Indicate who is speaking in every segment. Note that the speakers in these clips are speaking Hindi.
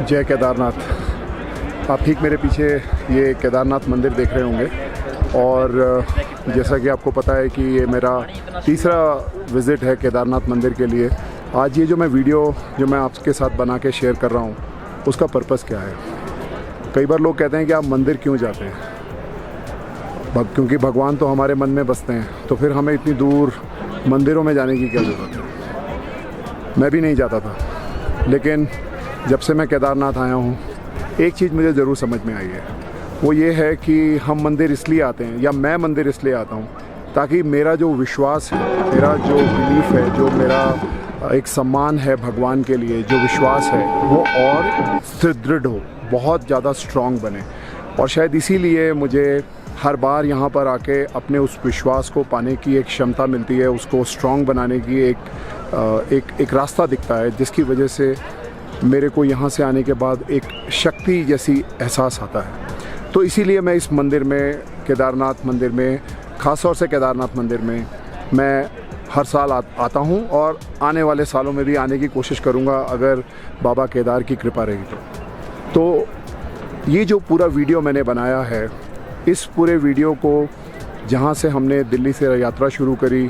Speaker 1: जय केदारनाथ। आप ठीक मेरे पीछे ये केदारनाथ मंदिर देख रहे होंगे और जैसा कि आपको पता है कि ये मेरा तीसरा विज़िट है केदारनाथ मंदिर के लिए। आज ये जो मैं वीडियो जो मैं आपके साथ बना के शेयर कर रहा हूँ उसका पर्पस क्या है। कई बार लोग कहते हैं कि आप मंदिर क्यों जाते हैं, क्योंकि भगवान तो हमारे मन में बसते हैं, तो फिर हमें इतनी दूर मंदिरों में जाने की क्या ज़रूरत है। मैं भी नहीं जाता था, लेकिन जब से मैं केदारनाथ आया हूँ एक चीज़ मुझे ज़रूर समझ में आई है। वो ये है कि हम मंदिर इसलिए आते हैं, या मैं मंदिर इसलिए आता हूँ ताकि मेरा जो विश्वास है, मेरा जो बिलीफ है, जो मेरा एक सम्मान है भगवान के लिए, जो विश्वास है वो और सुदृढ़ हो, बहुत ज़्यादा स्ट्रॉन्ग बने। और शायद इसीलिए मुझे हर बार यहाँ पर आके अपने उस विश्वास को पाने की एक क्षमता मिलती है, उसको स्ट्रॉन्ग बनाने की एक रास्ता दिखता है, जिसकी वजह से मेरे को यहाँ से आने के बाद एक शक्ति जैसी एहसास आता है। तो इसीलिए मैं इस मंदिर में, केदारनाथ मंदिर में, ख़ास तौर से केदारनाथ मंदिर में मैं हर साल आता हूँ और आने वाले सालों में भी आने की कोशिश करूँगा, अगर बाबा केदार की कृपा रही तो ये जो पूरा वीडियो मैंने बनाया है, इस पूरे वीडियो को जहाँ से हमने दिल्ली से यात्रा शुरू करी,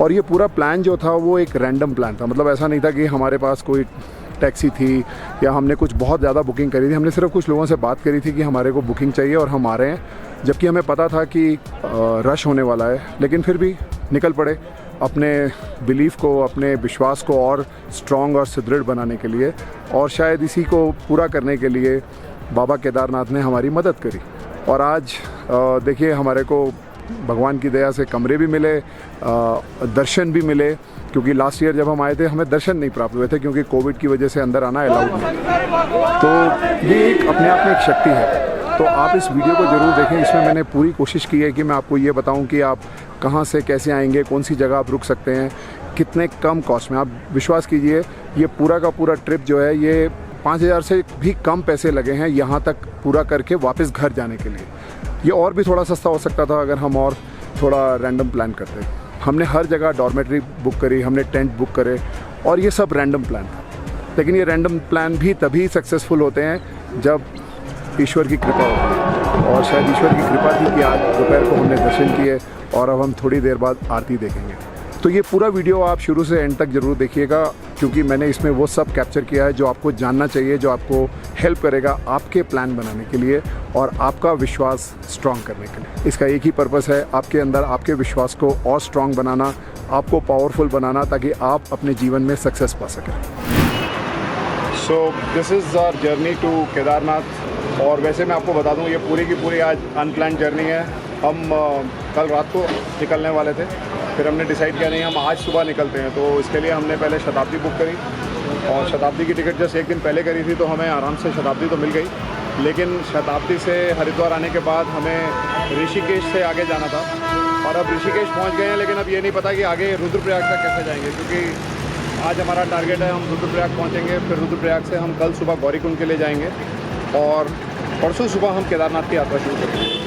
Speaker 1: और ये पूरा प्लान जो था वो एक रैंडम प्लान था। मतलब ऐसा नहीं था कि हमारे पास कोई टैक्सी थी या हमने कुछ बहुत ज़्यादा बुकिंग करी थी। हमने सिर्फ कुछ लोगों से बात करी थी कि हमारे को बुकिंग चाहिए और हम आ रहे हैं, जबकि हमें पता था कि रश होने वाला है, लेकिन फिर भी निकल पड़े अपने बिलीफ को, अपने विश्वास को और स्ट्रॉन्ग और सुदृढ़ बनाने के लिए। और शायद इसी को पूरा करने के लिए बाबा केदारनाथ ने हमारी मदद करी। और आज देखिए, हमारे को भगवान की दया से कमरे भी मिले, दर्शन भी मिले, क्योंकि लास्ट ईयर जब हम आए थे हमें दर्शन नहीं प्राप्त हुए थे, क्योंकि कोविड की वजह से अंदर आना अलाउड नहीं। तो ये एक अपने आप में एक शक्ति है। तो आप इस वीडियो को ज़रूर देखें। इसमें मैंने पूरी कोशिश की है कि मैं आपको ये बताऊं कि आप कहां से कैसे आएंगे, कौन सी जगह आप रुक सकते हैं, कितने कम कॉस्ट में। आप विश्वास कीजिए, ये पूरा का पूरा ट्रिप जो है ये 5,000 से भी कम पैसे लगे हैं यहाँ तक पूरा करके वापस घर जाने के लिए। ये और भी थोड़ा सस्ता हो सकता था अगर हम और थोड़ा रैंडम प्लान करते। हमने हर जगह डॉर्मेट्री बुक करी, हमने टेंट बुक करे, और ये सब रैंडम प्लान था। लेकिन ये रैंडम प्लान भी तभी सक्सेसफुल होते हैं जब ईश्वर की कृपा होती है। और शायद ईश्वर की कृपा थी कि आज दोपहर को हमने दर्शन किए और अब हम थोड़ी देर बाद आरती देखेंगे। तो ये पूरा वीडियो आप शुरू से एंड तक ज़रूर देखिएगा, क्योंकि मैंने इसमें वो सब कैप्चर किया है जो आपको जानना चाहिए, जो आपको हेल्प करेगा आपके प्लान बनाने के लिए और आपका विश्वास स्ट्रॉन्ग करने के लिए। इसका एक ही पर्पस है, आपके अंदर आपके विश्वास को और स्ट्रॉन्ग बनाना, आपको पावरफुल बनाना, ताकि आप अपने जीवन में सक्सेस पा सकें। So this is our journey to Kedarnath. और वैसे मैं आपको बता दूं, ये पूरी की पूरी आज अनप्लान्ड जर्नी है। हम कल रात को निकलने वाले थे, फिर हमने डिसाइड किया नहीं, हम आज सुबह निकलते हैं। तो इसके लिए हमने पहले शताब्दी बुक करी, और शताब्दी की टिकट जस्ट एक दिन पहले करी थी, तो हमें आराम से शताब्दी तो मिल गई। लेकिन शताब्दी से हरिद्वार आने के बाद हमें ऋषिकेश से आगे जाना था, और अब ऋषिकेश पहुंच गए हैं, लेकिन अब ये नहीं पता कि आगे रुद्रप्रयाग तक कैसे जाएंगे, क्योंकि आज हमारा टारगेट है हम रुद्रप्रयाग पहुँचेंगे। फिर रुद्रप्रयाग से हम कल सुबह गौरीकुंड के लिए जाएंगे, और परसों सुबह हम केदारनाथ की यात्रा शुरू करेंगे।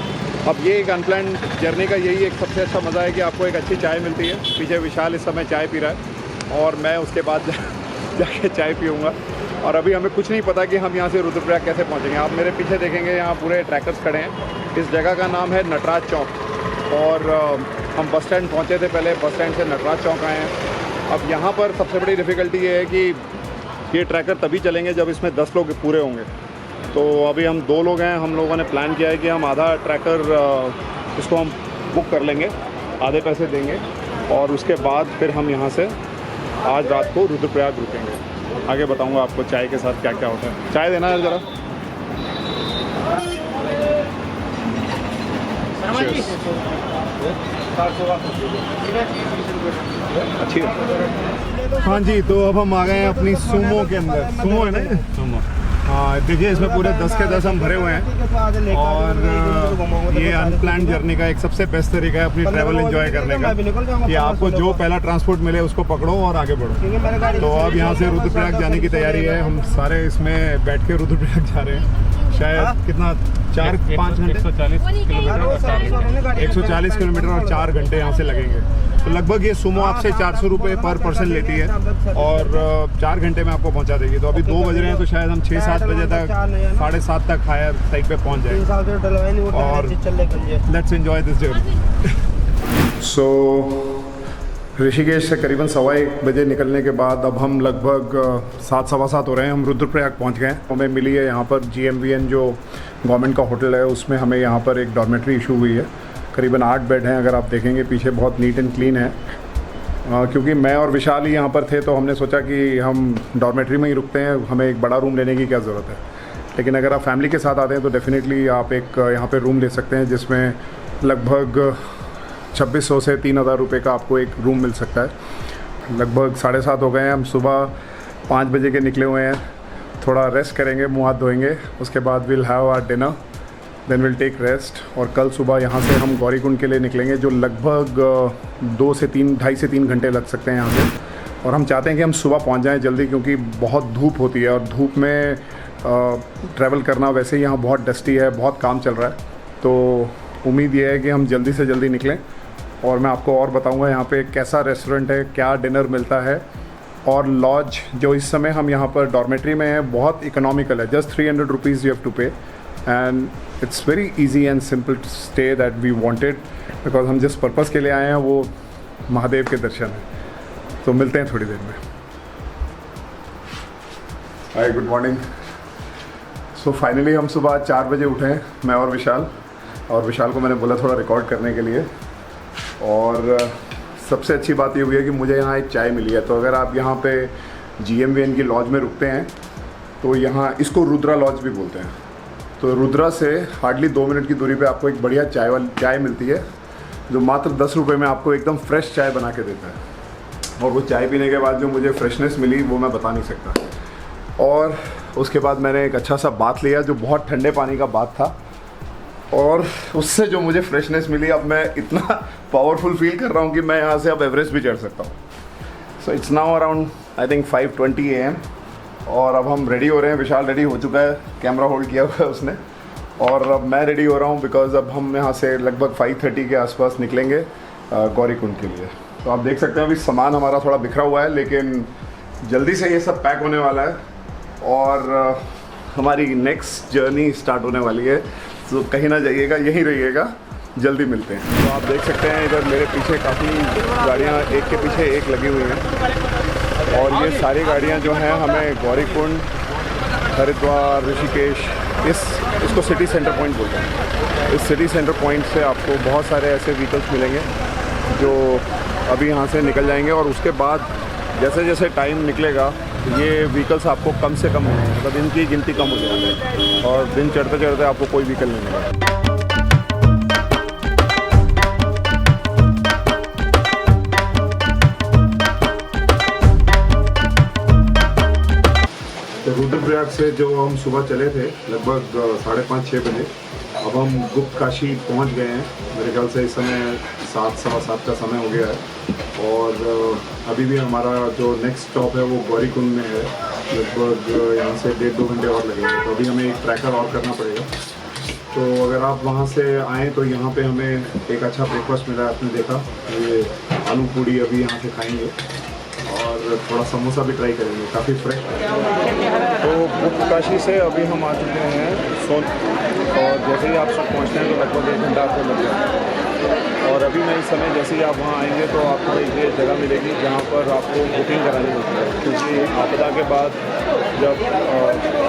Speaker 1: अब ये एक अनप्लान्ड जर्नी का यही एक सबसे अच्छा मज़ा है कि आपको एक अच्छी चाय मिलती है। पीछे विशाल इस समय चाय पी रहा है, और मैं उसके बाद जाके चाय पीऊँगा। और अभी हमें कुछ नहीं पता कि हम यहाँ से रुद्रप्रयाग कैसे पहुँचेंगे। आप मेरे पीछे देखेंगे, यहाँ पूरे ट्रैकर्स खड़े हैं। इस जगह का नाम है नटराज चौक, और हम बस स्टैंड पहुँचे थे पहले, बस स्टैंड से नटराज चौक आए हैं। अब यहाँ पर सबसे बड़ी डिफ़िकल्टी ये है कि ये ट्रैकर तभी चलेंगे जब इसमें 10 लोग पूरे होंगे। तो अभी हम 2 लोग हैं। हम लोगों ने प्लान किया है कि हम आधा ट्रैकर इसको हम बुक कर लेंगे, आधे पैसे देंगे, और उसके बाद फिर हम यहाँ से आज रात को रुद्रप्रयाग रुकेंगे। आगे बताऊँगा आपको चाय के साथ क्या क्या होता है। चाय देना है ज़रा। अच्छी है। हाँ जी, तो अब हम आ गए हैं अपनी सूमो के अंदर। सूमो है ना? सूमो। हाँ, देखिए इसमें पूरे 10 के 10 हम भरे हुए हैं, और ये अनप्लान्ड जर्नी का एक सबसे बेस्ट तरीका है अपनी ट्रैवल एंजॉय करने का, कि आपको जो पहला ट्रांसपोर्ट मिले उसको पकड़ो और आगे बढ़ो। तो अब यहाँ से रुद्रप्रयाग जाने की तैयारी है। हम सारे इसमें बैठ के रुद्रप्रयाग जा रहे हैं। शायद कितना 4-5 घंटे, 140 किलोमीटर और 4 घंटे यहाँ से लगेंगे। तो लगभग ये सुमो आपसे 400 रुपये पर पर्सन लेती है और 4 घंटे में आपको पहुंचा देगी। तो अभी 2 बज रहे हैं तो शायद हम 6-7 बजे तक 7:30 तक हायर साइड पे पहुंच जाए और लेट्स एंजॉय दिस जर्नी। सो ऋषिकेश से करीबन 1:15 बजे निकलने के बाद अब हम लगभग 7-7:15 हो रहे हैं, हम रुद्रप्रयाग पहुंच गए हैं। हमें मिली है यहाँ पर GMVN जो गवर्नमेंट का होटल है, उसमें हमें यहाँ पर एक डॉर्मेट्री इशू हुई है। करीबन 8 बेड हैं, अगर आप देखेंगे पीछे बहुत नीट एंड क्लीन है। क्योंकि मैं और विशाल ही यहाँ पर थे तो हमने सोचा कि हम डॉर्मेट्री में ही रुकते हैं, हमें एक बड़ा रूम लेने की क्या ज़रूरत है। लेकिन अगर आप फैमिली के साथ आते हैं तो डेफिनेटली आप एक यहाँ पर रूम ले सकते हैं, जिसमें लगभग 2600 से 3000 रुपये का आपको एक रूम मिल सकता है। लगभग 7:30 हो गए हैं, हम सुबह 5 बजे के निकले हुए हैं। थोड़ा रेस्ट करेंगे, मुँह हाथ धोएंगे, उसके बाद will have our dinner, then will take rest. और कल सुबह यहाँ से हम गौरीकुंड के लिए निकलेंगे, जो लगभग 2.5 से 3 घंटे लग सकते हैं यहाँ से। और हम चाहते हैं कि हम सुबह पहुँच जाएँ जल्दी, क्योंकि बहुत धूप होती है और धूप में ट्रैवल करना वैसे ही यहाँ बहुत डस्टी है, बहुत काम चल रहा है। तो उम्मीद ये है कि हम जल्दी से जल्दी निकलें। और मैं आपको और बताऊंगा यहाँ पे कैसा रेस्टोरेंट है, क्या डिनर मिलता है। और लॉज जो इस समय हम यहाँ पर डॉर्मेट्री में हैं बहुत इकोनॉमिकल है, just 300 rupees you have to pay and it's very easy and simple stay that we wanted, because हम जिस पर्पज़ के लिए आए हैं वो महादेव के दर्शन है। तो मिलते हैं थोड़ी देर में। हाय, गुड मॉर्निंग। सो फाइनली हम सुबह 4 बजे उठे हैं, मैं और विशाल को मैंने बोला थोड़ा रिकॉर्ड करने के लिए। और सबसे अच्छी बात ये हुई है कि मुझे यहाँ एक चाय मिली है। तो अगर आप यहाँ पे GMVN की लॉज में रुकते हैं तो यहाँ इसको रुद्रा लॉज भी बोलते हैं। तो रुद्रा से हार्डली 2 मिनट की दूरी पे आपको एक बढ़िया चाय मिलती है, जो मात्र 10 रुपये में आपको एकदम फ्रेश चाय बना के देता है। और वो चाय पीने के बाद जो मुझे फ्रेशनेस मिली वो मैं बता नहीं सकता। और उसके बाद मैंने एक अच्छा सा बाथ लिया, जो बहुत ठंडे पानी का बाथ था, और उससे जो मुझे फ्रेशनेस मिली, अब मैं इतना पावरफुल फील कर रहा हूँ कि मैं यहाँ से अब एवरेस्ट भी चढ़ सकता हूँ। So it's now around I think 5:20 AM और अब हम रेडी हो रहे हैं। विशाल रेडी हो चुका है, कैमरा होल्ड किया हुआ है उसने, और अब मैं रेडी हो रहा हूँ बिकॉज अब हम यहाँ से लगभग 5:30 के आसपास निकलेंगे गौरीकुंड के लिए। तो आप देख सकते हैं अभी सामान हमारा थोड़ा बिखरा हुआ है, लेकिन जल्दी से ये सब पैक होने वाला है और हमारी नेक्स्ट जर्नी स्टार्ट होने वाली है। तो कहीं ना जाइएगा, यहीं रहिएगा, जल्दी मिलते हैं। तो आप देख सकते हैं इधर मेरे पीछे काफ़ी गाड़ियाँ एक के पीछे एक लगी हुई हैं, और ये सारी गाड़ियाँ जो हैं हमें गौरीकुंड, हरिद्वार, ऋषिकेश, इसको सिटी सेंटर पॉइंट बोलते हैं। इस सिटी सेंटर पॉइंट से आपको बहुत सारे ऐसे व्हीकल्स मिलेंगे जो अभी यहाँ से निकल जाएंगे, और उसके बाद जैसे जैसे टाइम निकलेगा ये व्हीकल्स आपको कम से कम मिलेंगे, मतलब इनकी गिनती कम हो जाएगी और दिन चढ़ते चढ़ते आपको कोई व्हीकल नहीं मिलेगा। तो रुद्रप्रयाग से जो हम सुबह चले थे लगभग 5:30-6 बजे, अब हम गुप्त काशी पहुंच गए हैं। मेरे ख्याल से इस समय 7-7:15 का समय हो गया है, और अभी भी हमारा जो नेक्स्ट स्टॉप है वो गौरीकुंड में है। लगभग यहाँ से 1.5-2 घंटे और लगेंगे, तो अभी हमें एक ट्रैकर और करना पड़ेगा। तो अगर आप वहाँ से आएँ तो यहाँ पे हमें एक अच्छा ब्रेकफास्ट मिला है, आपने देखा, ये आलू पूड़ी अभी यहाँ से खाएंगे और थोड़ा समोसा भी ट्राई करेंगे, काफ़ी फ्रेश। तो गुप्त काशी से अभी हम आ चुके हैं सोन, और जैसे ही आप सब पहुँचते हैं तो लगभग 1 घंटा आपको लग जाएगा। और अभी मैं इस समय जैसे ही आप वहाँ आएंगे तो आपको एक ये जगह मिलेगी जहाँ पर आपको बुकिंग करानी होती है, क्योंकि आपदा के बाद जब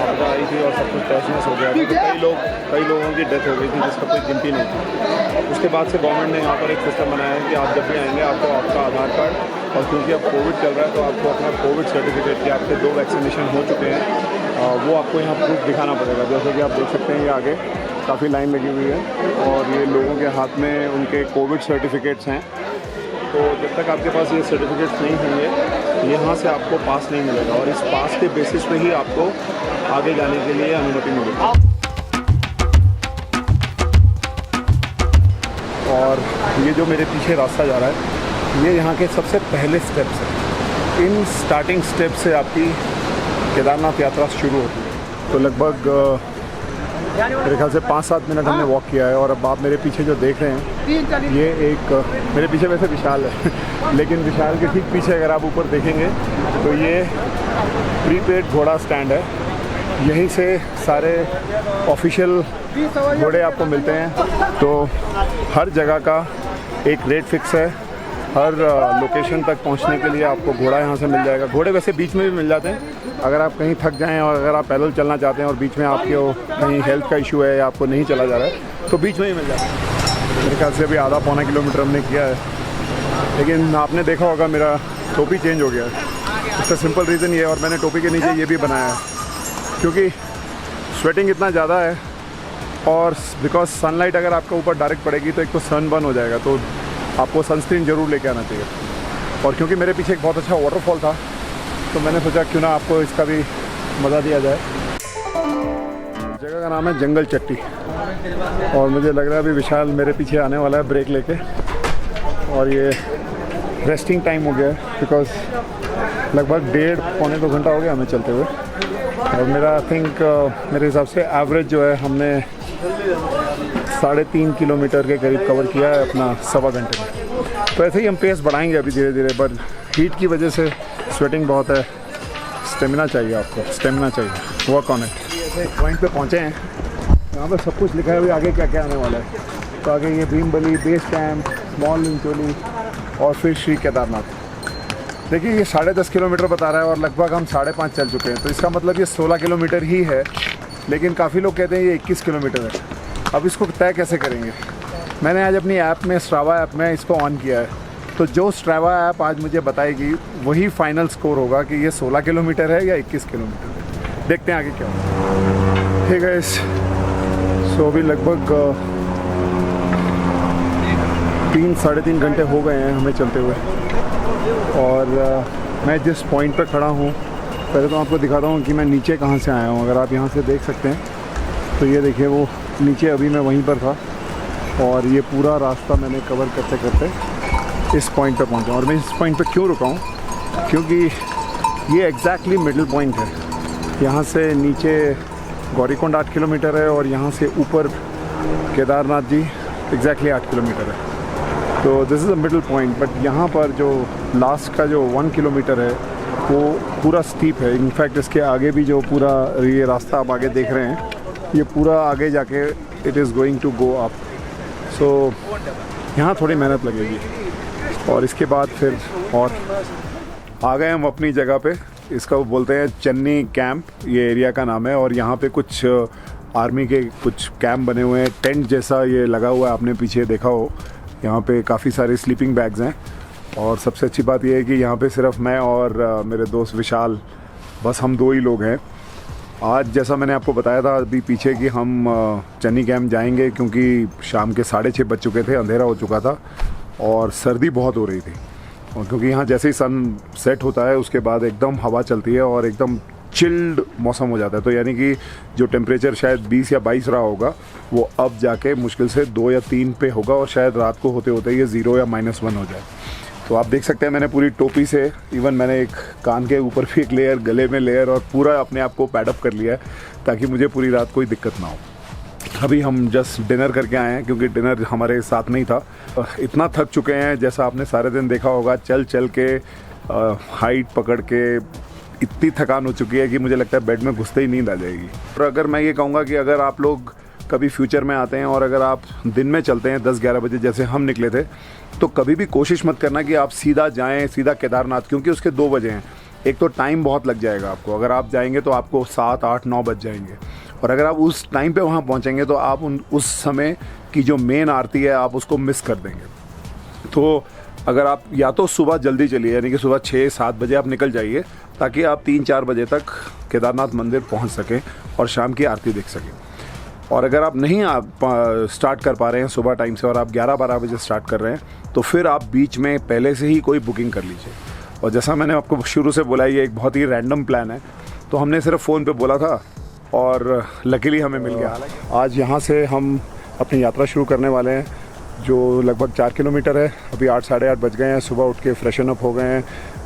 Speaker 1: आपदा आई थी और सब कुछ तहस हो गया था तो कई लोगों की डेथ हो गई थी, जिसका कोई गिनती नहीं थी। उसके बाद से गवर्नमेंट ने यहाँ पर एक सिस्टम बनाया है कि आप जब भी आएंगे आपको आपका आधार कार्ड, और क्योंकि अब कोविड चल रहा है तो आपको अपना कोविड सर्टिफिकेट कि आपके 2 वैक्सीनेशन हो चुके हैं वो आपको यहाँ प्रूफ दिखाना पड़ेगा। जैसे कि आप देख सकते हैं ये आगे काफ़ी लाइन लगी हुई है और ये लोगों के हाथ में उनके कोविड सर्टिफिकेट्स हैं। तो जब तक आपके पास ये सर्टिफिकेट्स नहीं होंगे यहाँ से आपको पास नहीं मिलेगा, और इस पास के बेसिस पे ही आपको आगे जाने के लिए अनुमति मिलेगी। और ये जो मेरे पीछे रास्ता जा रहा है ये यहाँ के सबसे पहले स्टेप्स हैं। इन स्टार्टिंग स्टेप से आपकी केदारनाथ यात्रा शुरू होती है। तो लगभग मेरे ख्याल से 5-7 मिनट हमने वॉक किया है। और अब आप मेरे पीछे जो देख रहे हैं ये एक, मेरे पीछे वैसे विशाल है लेकिन विशाल के ठीक पीछे अगर आप ऊपर देखेंगे तो ये प्रीपेड घोड़ा स्टैंड है। यहीं से सारे ऑफिशियल घोड़े आपको मिलते हैं। तो हर जगह का एक रेट फिक्स है, हर लोकेशन तक पहुंचने के लिए आपको घोड़ा यहाँ से मिल जाएगा। घोड़े वैसे बीच में भी मिल जाते हैं, अगर आप कहीं थक जाएं और अगर आप पैदल चलना चाहते हैं और बीच में आपके कहीं हेल्थ का इशू है या आपको नहीं चला जा रहा है तो बीच में ही मिल जाता है। मेरे ख्याल से अभी आधा पौना किलोमीटर हमने किया है, लेकिन आपने देखा होगा मेरा टोपी चेंज हो गया है। इसका सिंपल रीज़न ये है, और मैंने टोपी के नीचे ये भी बनाया है क्योंकि स्वेटिंग इतना ज़्यादा है और बिकॉज सनलाइट अगर आपके ऊपर डायरेक्ट पड़ेगी तो एक तो सन बर्न हो जाएगा, तो आपको सनस्क्रीन ज़रूर लेके आना चाहिए। और क्योंकि मेरे पीछे एक बहुत अच्छा वाटरफॉल था तो मैंने सोचा क्यों ना आपको इसका भी मज़ा दिया जाए। जगह का नाम है जंगल चट्टी और मुझे लग रहा है अभी विशाल मेरे पीछे आने वाला है ब्रेक लेके, और ये रेस्टिंग टाइम हो गया है बिकॉज लगभग 1.5-2 घंटा हो गया हमें चलते हुए। और मेरा आई थिंक मेरे हिसाब से एवरेज जो है हमने 3.5 किलोमीटर के करीब कवर किया है अपना 1.25 घंटे में। तो ऐसे ही हम पेस बढ़ाएंगे अभी धीरे धीरे, पर हीट की वजह से स्वेटिंग बहुत है। स्टेमिना चाहिए आपको, स्टेमिना चाहिए, वर्क ऑन इट। ऐसे पॉइंट पे पहुँचे हैं, यहाँ पर सब कुछ लिखा है अभी आगे क्या क्या आने वाला है। तो आगे ये Bhimbali, base camp, small Linchauli और फिर श्री केदारनाथ। देखिए ये 10.5 किलोमीटर बता रहा है और लगभग हम 5.5 चल चुके हैं, तो इसका मतलब ये 16 किलोमीटर ही है, लेकिन काफ़ी लोग कहते हैं ये 21 किलोमीटर है। अब इसको तय कैसे करेंगे? मैंने आज अपनी ऐप में, स्ट्रावा ऐप में इसको ऑन किया है, तो जो स्ट्रावा ऐप आज मुझे बताएगी वही फाइनल स्कोर होगा कि ये 16 किलोमीटर है या 21 किलोमीटर है। देखते हैं आगे क्या होगा। ठीक है, सो अभी लगभग 3-3.5 घंटे हो गए हैं हमें चलते हुए, और मैं जिस पॉइंट पर खड़ा हूँ पहले तो आपको दिखाता हूँ कि मैं नीचे कहाँ से आया हूँ। अगर आप यहाँ से देख सकते हैं तो ये देखिए वो नीचे, अभी मैं वहीं पर था और ये पूरा रास्ता मैंने कवर करते करते इस पॉइंट पर पहुँचा। और मैं इस पॉइंट पर क्यों रुका हूँ, क्योंकि ये एग्जैक्टली मिडिल पॉइंट है। यहाँ से नीचे गौरीकुंड 8 किलोमीटर है और यहाँ से ऊपर केदारनाथ जी एग्जैक्टली 8 किलोमीटर है। तो this is a middle point, but यहाँ पर जो लास्ट का जो 1 किलोमीटर है वो पूरा स्टीप है। इनफैक्ट इसके आगे भी जो पूरा ये रास्ता आप आगे देख रहे हैं, ये पूरा आगे जाके it is going to go up. So यहाँ थोड़ी मेहनत लगेगी और इसके बाद फिर और आ गए हम अपनी जगह पे। इसका वो बोलते हैं चन्नी कैंप, ये एरिया का नाम है। और यहाँ पे कुछ आर्मी के कुछ कैंप बने हुए हैं, टेंट जैसा ये लगा हुआ है, आपने पीछे देखा हो। यहाँ पे काफ़ी सारे स्लीपिंग बैग्स हैं और सबसे अच्छी बात यह है कि यहाँ पे सिर्फ मैं और मेरे दोस्त विशाल, बस हम 2 ही लोग हैं। आज जैसा मैंने आपको बताया था अभी पीछे कि हम चन्नी कैंप जाएंगे, क्योंकि शाम के 6:30 बज चुके थे, अंधेरा हो चुका था और सर्दी बहुत हो रही थी। और क्योंकि यहाँ जैसे ही सन सेट होता है उसके बाद एकदम हवा चलती है और एकदम चिल्ड मौसम हो जाता है। तो यानी कि जो टेम्परेचर शायद 20 या 22 रहा होगा वो अब जाके मुश्किल से 2 या 3 पे होगा और शायद रात को होते होते ये 0 या -1 हो जाए। तो आप देख सकते हैं मैंने पूरी टोपी से, इवन मैंने एक कान के ऊपर भी एक लेयर, गले में लेयर, और पूरा अपने आप को पैडअप कर लिया है ताकि मुझे पूरी रात कोई दिक्कत ना हो। अभी हम जस्ट डिनर करके आए हैं क्योंकि डिनर हमारे साथ नहीं था। इतना थक चुके हैं, जैसा आपने सारे दिन देखा होगा, चल चल के हाइट पकड़ के इतनी थकान हो चुकी है कि मुझे लगता है बेड में घुसते ही नींद आ जाएगी। और अगर मैं ये कहूँगा कि अगर आप लोग कभी फ्यूचर में आते हैं और अगर आप दिन में चलते हैं 10-11 बजे जैसे हम निकले थे, तो कभी भी कोशिश मत करना कि आप सीधा जाएं, सीधा केदारनाथ, क्योंकि उसके 2 वजह हैं। एक तो टाइम बहुत लग जाएगा आपको, अगर आप जाएंगे तो आपको 7, 8, 9 बज जाएंगे, और अगर आप उस टाइम पे वहाँ पहुँचेंगे तो आप उस समय की जो मेन आरती है आप उसको मिस कर देंगे। तो अगर आप या तो सुबह जल्दी चलिए, यानी कि सुबह 6-7 बजे आप निकल जाइए ताकि आप 3-4 बजे तक केदारनाथ मंदिर पहुंच सकें और शाम की आरती देख सकें। और अगर आप नहीं स्टार्ट कर पा रहे हैं सुबह टाइम से और आप 11-12 बजे स्टार्ट कर रहे हैं, तो फिर आप बीच में पहले से ही कोई बुकिंग कर लीजिए। और जैसा मैंने आपको शुरू से बोला, ये एक बहुत ही रैंडम प्लान है, तो हमने सिर्फ फ़ोन पे बोला था और लकीली हमें मिल गया। आज यहाँ से हम अपनी यात्रा शुरू करने वाले हैं जो लगभग 4 किलोमीटर है। अभी 8-8:30 बज गए हैं, सुबह उठ के फ्रेशन अप हो गए हैं,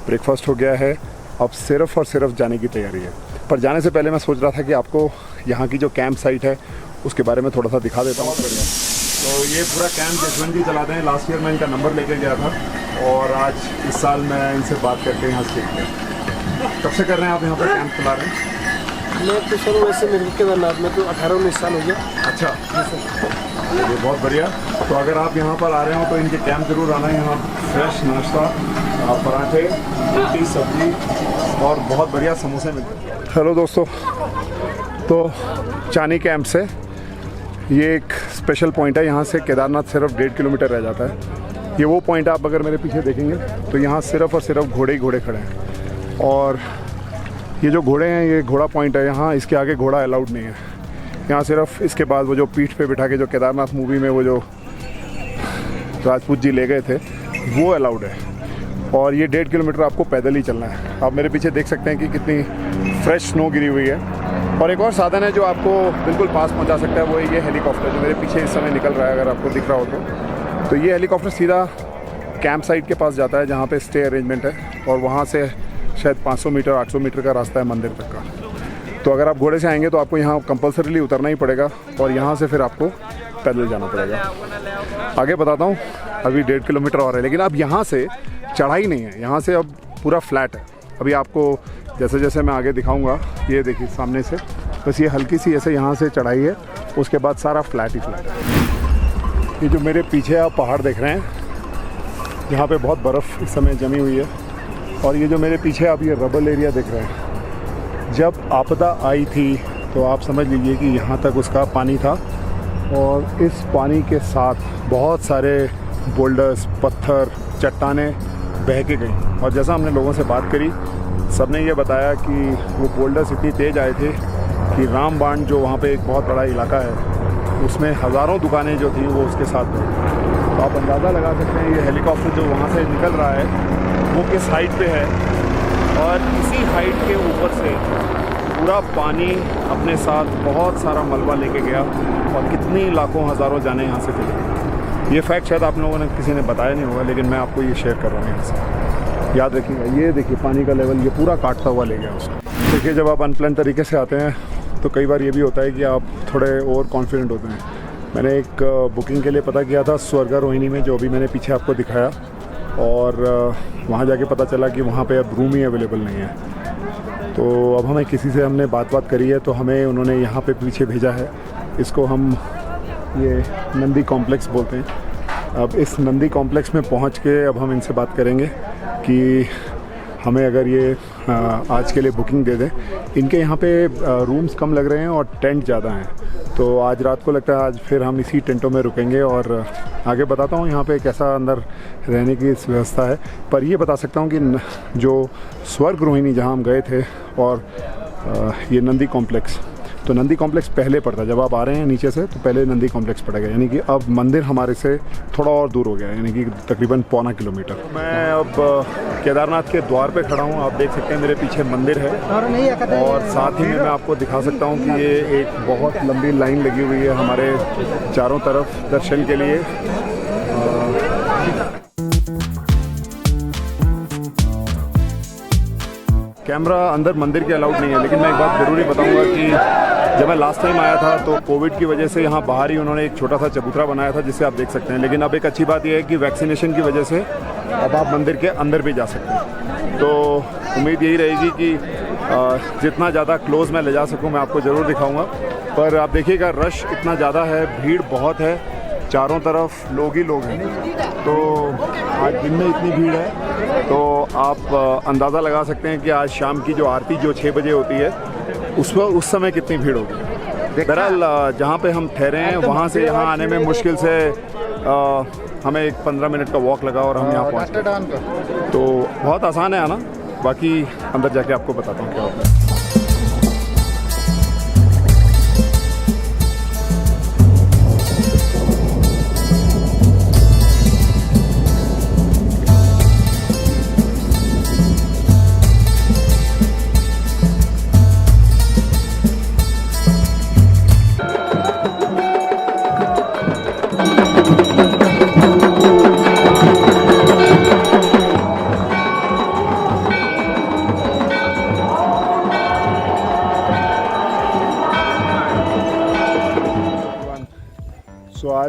Speaker 1: ब्रेकफास्ट हो गया है, अब सिर्फ और सिर्फ जाने की तैयारी है। पर जाने से पहले मैं सोच रहा था कि आपको यहाँ की जो कैंप साइट है उसके बारे में थोड़ा सा दिखा देता हूँ। तो ये पूरा कैंप जसवंत जी चलाते हैं। लास्ट ईयर मैं इनका नंबर लेके गया था और आज इस साल मैं इनसे बात करके यहाँ सीख गया। कब से कर रहे हैं आप यहाँ पर कैंप चला रहे हैं?
Speaker 2: मैं तो सर वैसे मेरे केदारनाथ में तो 18-19 साल हो गया।
Speaker 1: अच्छा, ये बहुत बढ़िया। तो अगर आप यहाँ पर आ रहे हो तो इनके कैंप ज़रूर आना है। यहाँ फ्रेश नाश्ता, पराठे, रोटी, सब्जी और बहुत बढ़िया समोसे मिलते हैं। हेलो दोस्तों, तो चानी कैंप से ये एक स्पेशल पॉइंट है। यहाँ से केदारनाथ सिर्फ 1.5 किलोमीटर रह जाता है। ये वो पॉइंट आप अगर मेरे पीछे देखेंगे तो यहाँ सिर्फ और सिर्फ घोड़े ही घोड़े खड़े हैं। और ये जो घोड़े हैं, ये घोड़ा पॉइंट है यहाँ। इसके आगे घोड़ा अलाउड नहीं है यहाँ। सिर्फ इसके बाद वो जो पीठ पे बिठा के जो केदारनाथ मूवी में वो जो राजपूत जी ले गए थे वो अलाउड है। और ये 1.5 किलोमीटर आपको पैदल ही चलना है। आप मेरे पीछे देख सकते हैं कि कितनी फ्रेश स्नो गिरी हुई है। और एक और साधन है जो आपको बिल्कुल पास पहुंचा सकता है, वो है ये हेलीकॉप्टर जो मेरे पीछे इस समय निकल रहा है, अगर आपको दिख रहा हो तो ये हेलीकॉप्टर सीधा कैंप साइट के पास जाता है जहाँ पे स्टे अरेंजमेंट है। और वहाँ से शायद 500 मीटर 800 मीटर का रास्ता है मंदिर तक का। तो अगर आप घोड़े से आएंगे तो आपको यहाँ कंपलसरीली उतरना ही पड़ेगा और यहाँ से फिर आपको पैदल जाना पड़ेगा। आगे बताता हूँ। अभी 1.5 किलोमीटर और है, लेकिन अब यहाँ से चढ़ाई नहीं है। यहाँ से अब पूरा फ्लैट है। अभी आपको जैसे जैसे मैं आगे दिखाऊंगा, ये देखिए सामने से बस ये हल्की सी ऐसे यहाँ से चढ़ाई है, उसके बाद सारा फ्लैट ही फ्लैट है। ये जो मेरे पीछे आप पहाड़ देख रहे हैं, यहाँ पे बहुत बर्फ़ इस समय जमी हुई है। और ये जो मेरे पीछे आप ये रबल एरिया देख रहे हैं, जब आपदा आई थी तो आप समझ लीजिए कि यहाँ तक उसका पानी था। और इस पानी के साथ बहुत सारे बोल्डर्स, पत्थर, चट्टानें बह के गई। और जैसा हमने लोगों से बात करी, सब ने ये बताया कि वो बोल्डर्स इतनी तेज़ आए थे कि रामबाण जो वहाँ पे एक बहुत बड़ा इलाका है, उसमें हज़ारों दुकानें जो थी वो उसके साथ थी। तो आप अंदाज़ा लगा सकते हैं ये हेलीकॉप्टर जो वहाँ से निकल रहा है वो किस हाइट पे है। और इसी हाइट के ऊपर से पूरा पानी अपने साथ बहुत सारा मलबा लेके गया और कितनी लाखों हज़ारों जाने यहाँ से चले गई। ये फैक्ट शायद आप लोगों ने किसी ने बताया नहीं होगा, लेकिन मैं आपको ये शेयर कर रहा हूँ यहाँ से। याद रखिएगा। ये देखिए पानी का लेवल ये पूरा काटता हुआ ले गया उसको। देखिए जब आप अनप्लान तरीके से आते हैं तो कई बार ये भी होता है कि आप थोड़े ओवर कॉन्फिडेंट होते हैं। मैंने एक बुकिंग के लिए पता किया था स्वर्गारोहिणी में, जो अभी मैंने पीछे आपको दिखाया, और वहाँ जाके पता चला कि वहाँ पे अब रूम ही अवेलेबल नहीं है। तो अब हमें किसी से हमने बात करी है तो हमें उन्होंने यहाँ पे पीछे भेजा है। इसको हम ये नंदी कॉम्प्लेक्स बोलते हैं। अब इस नंदी कॉम्प्लेक्स में पहुँच के अब हम इनसे बात करेंगे कि हमें अगर ये आज के लिए बुकिंग दे दें। इनके यहाँ पे रूम्स कम लग रहे हैं और टेंट ज़्यादा हैं, तो आज रात को लगता है आज फिर हम इसी टेंटों में रुकेंगे। और आगे बताता हूँ यहाँ पे कैसा अंदर रहने की व्यवस्था है। पर ये बता सकता हूँ कि जो स्वर्ग रोहिणी जहाँ हम गए थे और ये नंदी कॉम्प्लेक्स, तो नंदी कॉम्प्लेक्स पहले पड़ता है। जब आप आ रहे हैं नीचे से तो पहले नंदी कॉम्प्लेक्स पड़ेगा, यानी कि अब मंदिर हमारे से थोड़ा और दूर हो गया है, यानी कि तकरीबन 1.25 किलोमीटर। मैं अब केदारनाथ के द्वार पे खड़ा हूँ। आप देख सकते हैं मेरे पीछे मंदिर है और साथ ही में मैं आपको दिखा सकता हूँ कि ये एक बहुत लंबी लाइन लगी हुई है हमारे चारों तरफ दर्शन के लिए। कैमरा अंदर मंदिर के अलाउड नहीं है, लेकिन मैं एक बात ज़रूरी बताऊंगा कि जब मैं लास्ट टाइम आया था तो कोविड की वजह से यहाँ बाहर ही उन्होंने एक छोटा सा चबूतरा बनाया था जिसे आप देख सकते हैं। लेकिन अब एक अच्छी बात यह है कि वैक्सीनेशन की वजह से अब आप मंदिर के अंदर भी जा सकते हैं। तो उम्मीद यही रहेगी कि जितना ज़्यादा क्लोज़ मैं ले जा सकूँ मैं आपको ज़रूर दिखाऊँगा। पर आप देखिएगा रश इतना ज़्यादा है, भीड़ बहुत है, चारों तरफ लोग ही लोग हैं। तो आज दिन में इतनी भीड़ है तो आप अंदाज़ा लगा सकते हैं कि आज शाम की जो आरती जो 6 बजे होती है उस समय कितनी भीड़ होगी। बहरहाल जहाँ पे हम ठहरे हैं वहाँ से यहाँ आने में मुश्किल से हमें एक 15 मिनट का वॉक लगा और हम यहाँ पहुँचे। तो बहुत आसान है आना, बाकी अंदर जाके आपको बताता हूँ क्या होता है।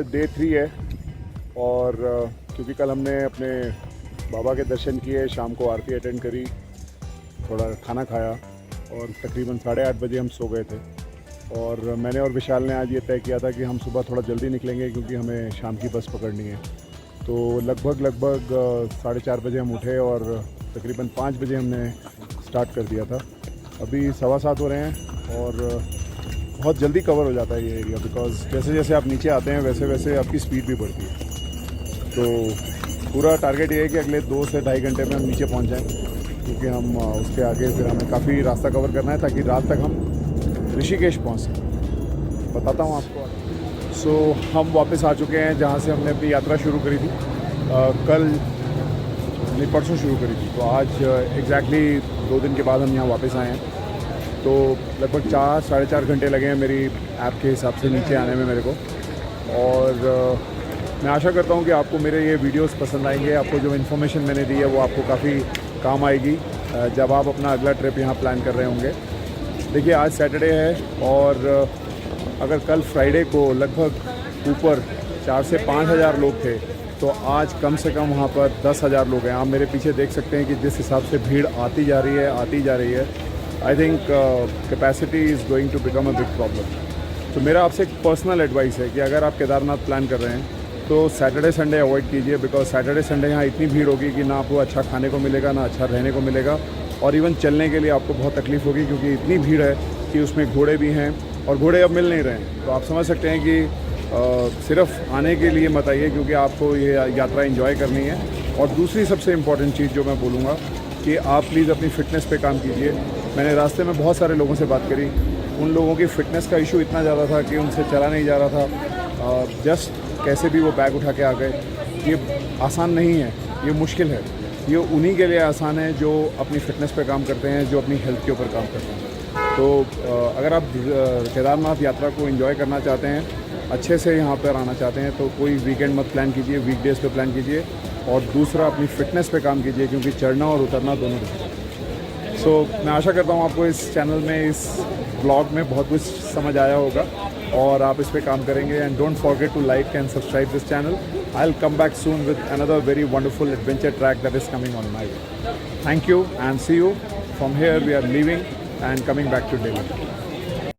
Speaker 1: आज डे 3 है और क्योंकि कल हमने अपने बाबा के दर्शन किए, शाम को आरती अटेंड करी, थोड़ा खाना खाया और तकरीबन 8:30 बजे हम सो गए थे। और मैंने और विशाल ने आज ये तय किया था कि हम सुबह थोड़ा जल्दी निकलेंगे क्योंकि हमें शाम की बस पकड़नी है। तो लगभग 4:30 बजे हम उठे और तकरीबन 5 बजे हमने स्टार्ट कर दिया था। अभी 7:15 हो रहे हैं और बहुत जल्दी कवर हो जाता है ये एरिया, बिकॉज़ जैसे जैसे आप नीचे आते हैं वैसे वैसे आपकी स्पीड भी बढ़ती है। तो पूरा टारगेट ये है कि अगले 2 से ढाई घंटे में हम नीचे पहुंच जाएं, क्योंकि हम उसके आगे फिर हमें काफ़ी रास्ता कवर करना है ताकि रात तक हम ऋषिकेश पहुंच सकें। बताता हूं आपको। सो हम वापस आ चुके हैं जहां से हमने अपनी यात्रा शुरू करी थी। कल नहीं, परसों शुरू करी थी। तो आज एग्जैक्टली 2 दिन के बाद हम यहाँ वापस आए हैं। तो लगभग 4 साढ़े 4 घंटे लगे हैं मेरी ऐप के हिसाब से नीचे आने में मेरे को। और मैं आशा करता हूँ कि आपको मेरे ये वीडियोस पसंद आएंगे। आपको जो इन्फॉर्मेशन मैंने दी है वो आपको काफ़ी काम आएगी जब आप अपना अगला ट्रिप यहाँ प्लान कर रहे होंगे। देखिए, आज सैटरडे है और अगर कल फ्राइडे को लगभग ऊपर 4 से 5 हज़ार लोग थे, तो आज कम से कम वहाँ पर 10,000 लोग हैं। आप मेरे पीछे देख सकते हैं कि जिस हिसाब से भीड़ आती जा रही है। I think capacity is going to become a big problem. तो मेरा आपसे एक पर्सनल एडवाइस है कि अगर आप केदारनाथ प्लान कर रहे हैं तो सैटरडे संडे अवॉइड कीजिए, बिकॉज सैटरडे संडे यहाँ इतनी भीड़ होगी कि ना आपको अच्छा खाने को मिलेगा, ना अच्छा रहने को मिलेगा, और इवन चलने के लिए आपको बहुत तकलीफ़ होगी क्योंकि इतनी भीड़ है कि उसमें घोड़े भी हैं और घोड़े अब मिल नहीं रहे हैं। तो आप समझ सकते हैं कि सिर्फ आने के लिए मत आइए, क्योंकि आपको ये यात्रा एंजॉय करनी है। और दूसरी सबसे इम्पॉर्टेंट चीज़ जो मैं बोलूँगा कि आप प्लीज़ अपनी फ़िटनेस पे काम कीजिए। मैंने रास्ते में बहुत सारे लोगों से बात करी, उन लोगों की फ़िटनेस का इशू इतना ज़्यादा था कि उनसे चला नहीं जा रहा था। जस्ट कैसे भी वो बैग उठा के आ गए। ये आसान नहीं है, ये मुश्किल है। ये उन्हीं के लिए आसान है जो अपनी फ़िटनेस पे काम करते हैं, जो अपनी हेल्थ के ऊपर काम करते हैं। तो अगर आप केदारनाथ यात्रा को एंजॉय करना चाहते हैं, अच्छे से यहाँ पर आना चाहते हैं, तो कोई वीकेंड मत प्लान कीजिए, वीकडेज़ पे प्लान कीजिए। और दूसरा, अपनी फ़िटनेस पे काम कीजिए, क्योंकि चढ़ना और उतरना दोनों रहता है। सो मैं आशा करता हूँ आपको इस चैनल में, इस ब्लॉग में बहुत कुछ समझ आया होगा और आप इस पे काम करेंगे। And don't forget to like and subscribe this channel. I will come back soon with another very wonderful adventure track that is coming on my way. Thank you and see you. From here we are leaving and coming back to Delhi.